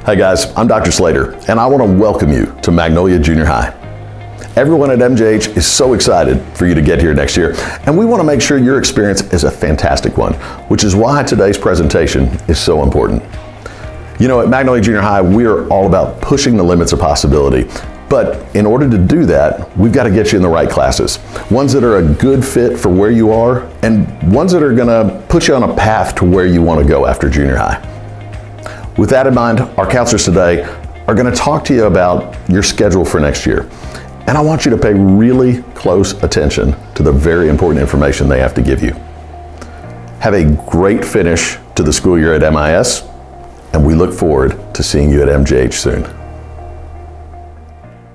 Hi guys, I'm Dr. Slater, and I want to welcome you to Magnolia Junior High. Everyone at MJH is so excited for you to get here next year, and we want to make sure your experience is a fantastic one, which is why today's presentation is so important. You know, at Magnolia Junior High, we are all about pushing the limits of possibility. But in order to do that, we've got to get you in the right classes. Ones that are a good fit for where you are, and ones that are going to put you on a path to where you want to go after junior high. With that in mind, our counselors today are going to talk to you about your schedule for next year. And I want you to pay really close attention to the very important information they have to give you. Have a great finish to the school year at MIS, and we look forward to seeing you at MJH soon.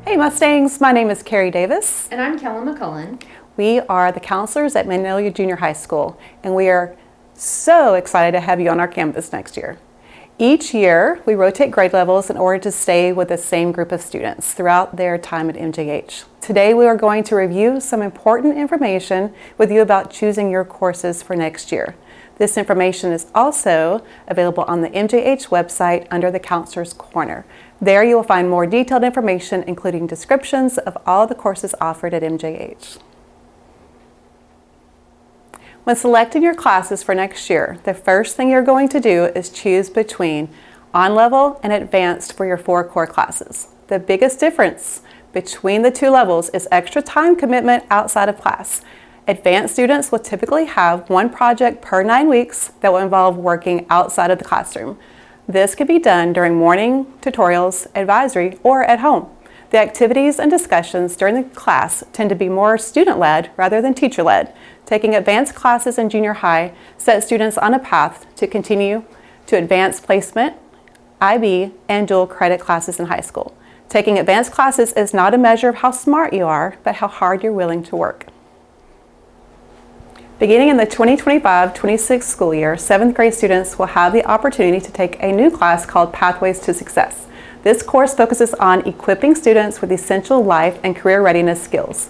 Hey Mustangs, my name is Carrie Davis. And I'm Kellen McCullen. We are the counselors at Magnolia Junior High School, and we are so excited to have you on our campus next year. Each year, we rotate grade levels in order to stay with the same group of students throughout their time at MJH. Today, we are going to review some important information with you about choosing your courses for next year. This information is also available on the MJH website under the Counselor's Corner. There you will find more detailed information, including descriptions of all the courses offered at MJH. When selecting your classes for next year, the first thing you're going to do is choose between on-level and advanced for your 4 core classes. The biggest difference between the 2 levels is extra time commitment outside of class. Advanced students will typically have 1 project per 9 weeks that will involve working outside of the classroom. This can be done during morning tutorials, advisory, or at home. The activities and discussions during the class tend to be more student-led rather than teacher-led. Taking advanced classes in junior high sets students on a path to continue to advanced placement, IB, and dual credit classes in high school. Taking advanced classes is not a measure of how smart you are, but how hard you're willing to work. Beginning in the 2025-26 school year, 7th grade students will have the opportunity to take a new class called Pathways to Success. This course focuses on equipping students with essential life and career readiness skills.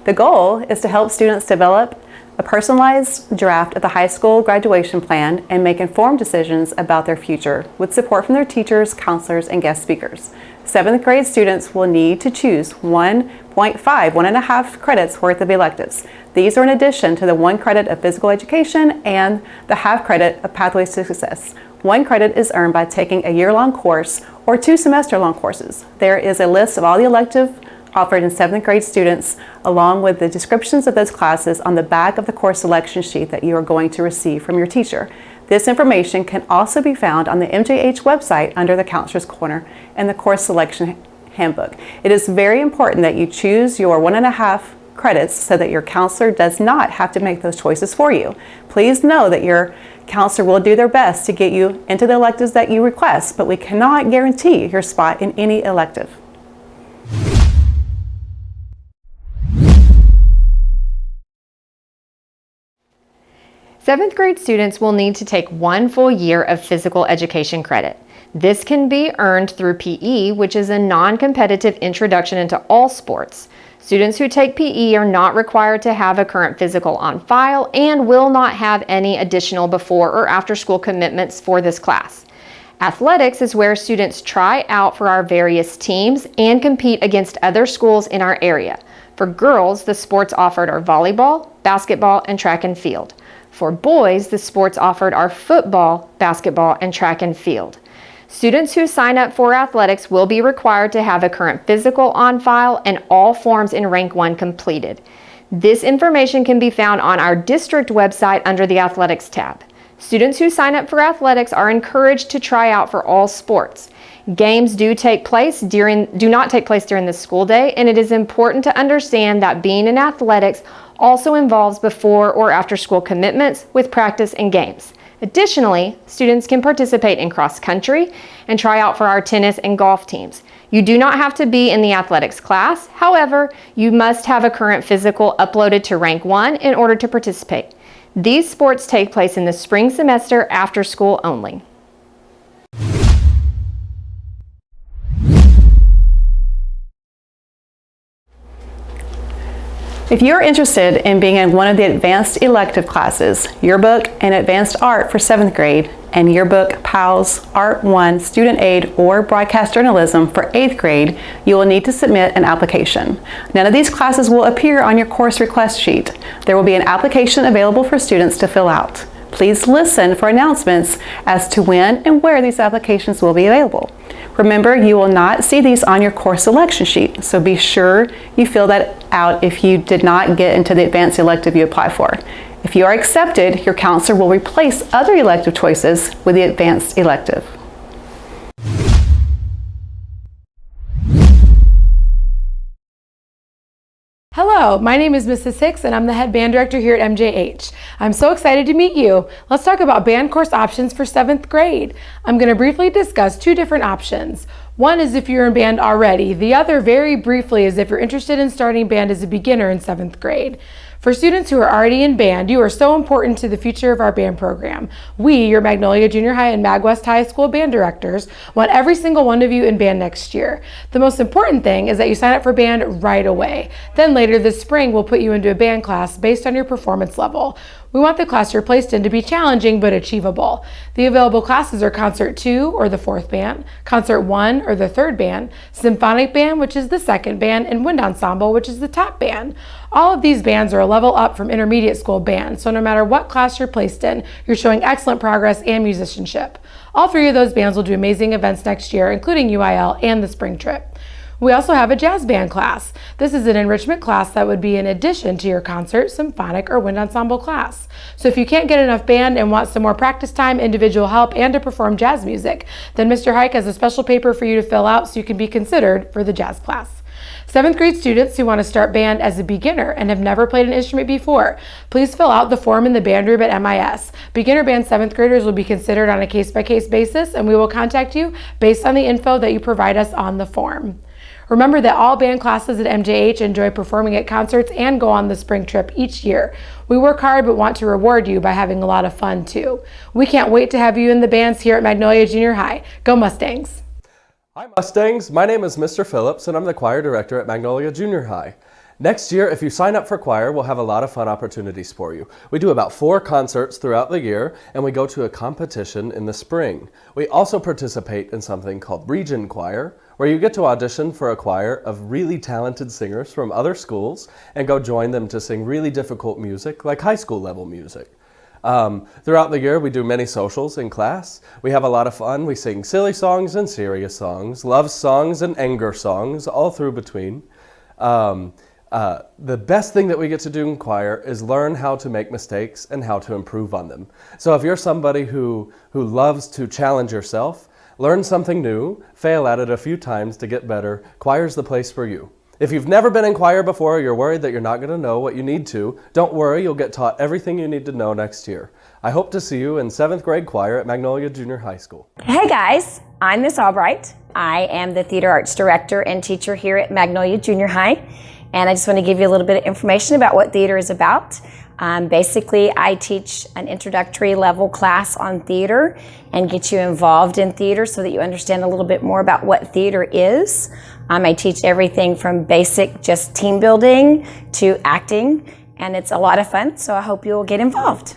The goal is to help students develop a personalized draft of the high school graduation plan and make informed decisions about their future with support from their teachers, counselors, and guest speakers. 7th grade students will need to choose 1.5 credits worth of electives. These are in addition to the 1 credit of physical education and the half credit of Pathways to Success. 1 credit is earned by taking a year-long course or 2 semester-long courses. There is a list of all the electives offered in 7th grade students, along with the descriptions of those classes on the back of the course selection sheet that you are going to receive from your teacher. This information can also be found on the MJH website under the Counselor's Corner and the course selection handbook. It is very important that you choose your 1.5 credits so that your counselor does not have to make those choices for you. Please know that your counselor will do their best to get you into the electives that you request, but we cannot guarantee your spot in any elective. Seventh grade students will need to take 1 full year of physical education credit. This can be earned through PE, which is a non-competitive introduction into all sports. Students who take PE are not required to have a current physical on file and will not have any additional before or after school commitments for this class. Athletics is where students try out for our various teams and compete against other schools in our area. For girls, the sports offered are volleyball, basketball, and track and field. For boys, the sports offered are football, basketball, and track and field. Students who sign up for athletics will be required to have a current physical on file and all forms in Rank 1 completed. This information can be found on our district website under the Athletics tab. Students who sign up for athletics are encouraged to try out for all sports. Games do not take place during the school day, and it is important to understand that being in athletics also involves before or after school commitments with practice and games. Additionally, students can participate in cross country and try out for our tennis and golf teams. You do not have to be in the athletics class. However, you must have a current physical uploaded to Rank 1 in order to participate. These sports take place in the spring semester after school only. If you're interested in being in one of the advanced elective classes, Yearbook and Advanced Art for 7th grade, and Yearbook, PALS, Art 1, Student Aid, or Broadcast Journalism for 8th grade, you will need to submit an application. None of these classes will appear on your course request sheet. There will be an application available for students to fill out. Please listen for announcements as to when and where these applications will be available. Remember, you will not see these on your course selection sheet, so be sure you fill that out if you did not get into the advanced elective you applied for. If you are accepted, your counselor will replace other elective choices with the advanced elective. Hello, my name is Mrs. Hicks and I'm the head band director here at MJH. I'm so excited to meet you. Let's talk about band course options for 7th grade. I'm going to briefly discuss two different options. One is if you're in band already. The other, very briefly, is if you're interested in starting band as a beginner in 7th grade. For students who are already in band, you are so important to the future of our band program. We, your Magnolia Junior High and Mag West High School band directors, want every single one of you in band next year. The most important thing is that you sign up for band right away. Then later this spring, we'll put you into a band class based on your performance level. We want the class you're placed in to be challenging but achievable. The available classes are Concert 2 or the 4th band, Concert 1 or the 3rd band, Symphonic Band, which is the 2nd band, and Wind Ensemble, which is the top band. All of these bands are a level up from intermediate school bands, so no matter what class you're placed in, you're showing excellent progress and musicianship. All three of those bands will do amazing events next year, including UIL and the spring trip. We also have a jazz band class. This is an enrichment class that would be in addition to your concert, symphonic, or wind ensemble class. So if you can't get enough band and want some more practice time, individual help, and to perform jazz music, then Mr. Hike has a special paper for you to fill out so you can be considered for the jazz class. 7th grade students who want to start band as a beginner and have never played an instrument before, please fill out the form in the band room at MIS. Beginner band 7th graders will be considered on a case-by-case basis, and we will contact you based on the info that you provide us on the form. Remember that all band classes at MJH enjoy performing at concerts and go on the spring trip each year. We work hard but want to reward you by having a lot of fun too. We can't wait to have you in the bands here at Magnolia Junior High. Go Mustangs! Hi Mustangs, my name is Mr. Phillips and I'm the choir director at Magnolia Junior High. Next year, if you sign up for choir, we'll have a lot of fun opportunities for you. We do about 4 concerts throughout the year, and we go to a competition in the spring. We also participate in something called Region Choir, where you get to audition for a choir of really talented singers from other schools and go join them to sing really difficult music, like high school level music. Throughout the year, we do many socials in class. We have a lot of fun. We sing silly songs and serious songs, love songs and anger songs, all through between. The best thing that we get to do in choir is learn how to make mistakes and how to improve on them. So if you're somebody who loves to challenge yourself, learn something new, fail at it a few times to get better, choir's the place for you. If you've never been in choir before, or you're worried that you're not going to know what you need to, don't worry, you'll get taught everything you need to know next year. I hope to see you in 7th grade choir at Magnolia Junior High School. Hey guys, I'm Miss Albright. I am the theater arts director and teacher here at Magnolia Junior High. And I just want to give you a little bit of information about what theater is about. Basically, I teach an introductory level class on theater and get you involved in theater so that you understand a little bit more about what theater is. I teach everything from basic just team building to acting, and it's a lot of fun, so I hope you'll get involved.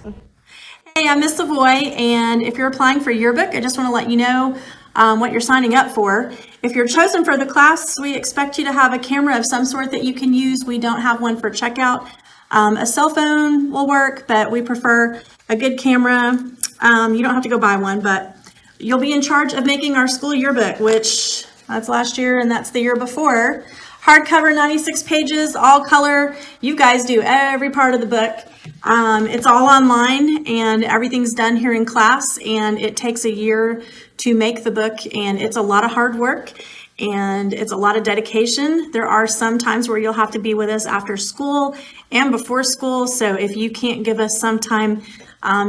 Hey, I'm Miss Savoy, and if you're applying for Yearbook, I just want to let you know what you're signing up for. If you're chosen for the class, we expect you to have a camera of some sort that you can use. We don't have one for checkout. A cell phone will work, but we prefer a good camera. You don't have to go buy one, but you'll be in charge of making our school yearbook, which that's last year and that's the year before. Hardcover, 96 pages, all color. You guys do every part of the book. It's all online and everything's done here in class, and it takes a year to make the book, and it's a lot of hard work and it's a lot of dedication. There are some times where you'll have to be with us after school and before school, so if you can't give us some time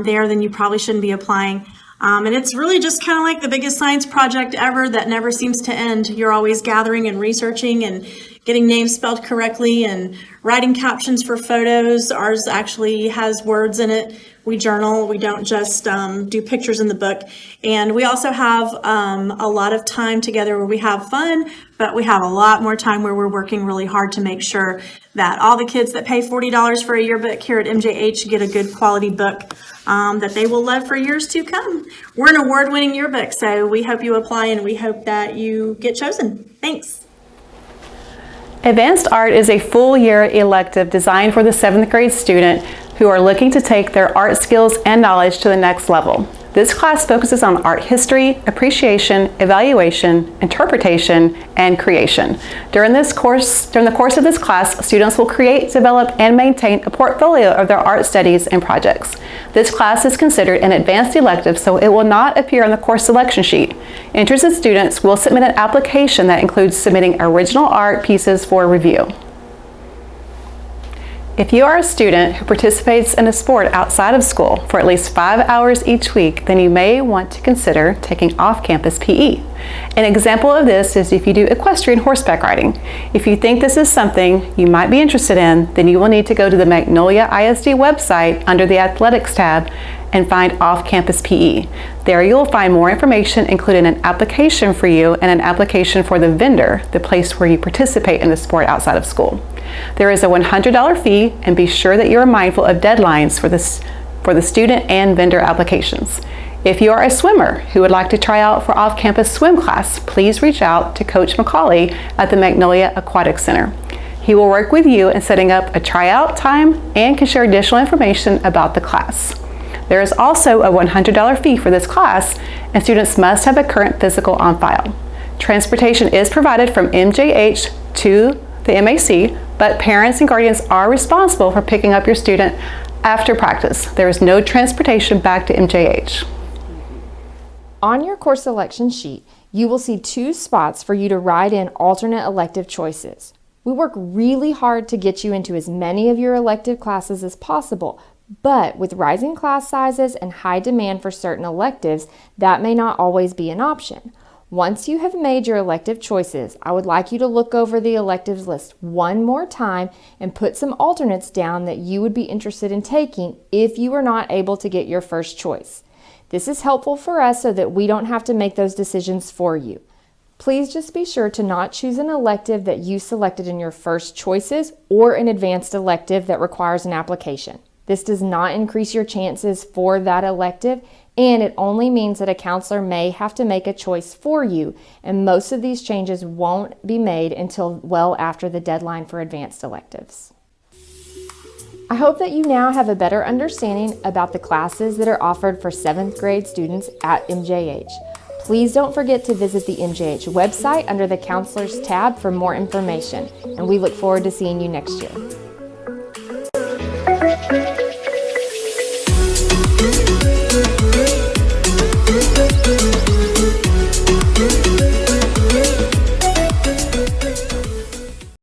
there, then you probably shouldn't be applying. And it's really just kind of like the biggest science project ever that never seems to end. You're always gathering and researching and getting names spelled correctly and writing captions for photos. Ours actually has words in it. We journal. We don't just do pictures in the book. And we also have a lot of time together where we have fun, but we have a lot more time where we're working really hard to make sure that all the kids that pay $40 for a yearbook here at MJH get a good quality book that they will love for years to come. We're an award-winning yearbook, so we hope you apply and we hope that you get chosen. Thanks. Advanced Art is a full-year elective designed for the 7th grade student who are looking to take their art skills and knowledge to the next level. This class focuses on art history, appreciation, evaluation, interpretation, and creation. During the course of this class, students will create, develop, and maintain a portfolio of their art studies and projects. This class is considered an advanced elective, so it will not appear on the course selection sheet. Interested students will submit an application that includes submitting original art pieces for review. If you are a student who participates in a sport outside of school for at least 5 hours each week, then you may want to consider taking off-campus PE. An example of this is if you do equestrian horseback riding. If you think this is something you might be interested in, then you will need to go to the Magnolia ISD website under the Athletics tab and find off-campus PE. There you will find more information, including an application for you and an application for the vendor, the place where you participate in the sport outside of school. There is a $100 fee, and be sure that you are mindful of deadlines for the student and vendor applications. If you are a swimmer who would like to try out for off-campus swim class, please reach out to Coach McCauley at the Magnolia Aquatic Center. He will work with you in setting up a tryout time and can share additional information about the class. There is also a $100 fee for this class, and students must have a current physical on file. Transportation is provided from MJH to the MAC, but parents and guardians are responsible for picking up your student after practice. There is no transportation back to MJH. On your course selection sheet, you will see 2 spots for you to write in alternate elective choices. We work really hard to get you into as many of your elective classes as possible, but with rising class sizes and high demand for certain electives, that may not always be an option. Once you have made your elective choices, I would like you to look over the electives list one more time and put some alternates down that you would be interested in taking if you are not able to get your first choice. This is helpful for us so that we don't have to make those decisions for you. Please just be sure to not choose an elective that you selected in your first choices or an advanced elective that requires an application. This does not increase your chances for that elective, and it only means that a counselor may have to make a choice for you, and most of these changes won't be made until well after the deadline for advanced electives. I hope that you now have a better understanding about the classes that are offered for 7th grade students at MJH. Please don't forget to visit the MJH website under the Counselors tab for more information, and we look forward to seeing you next year.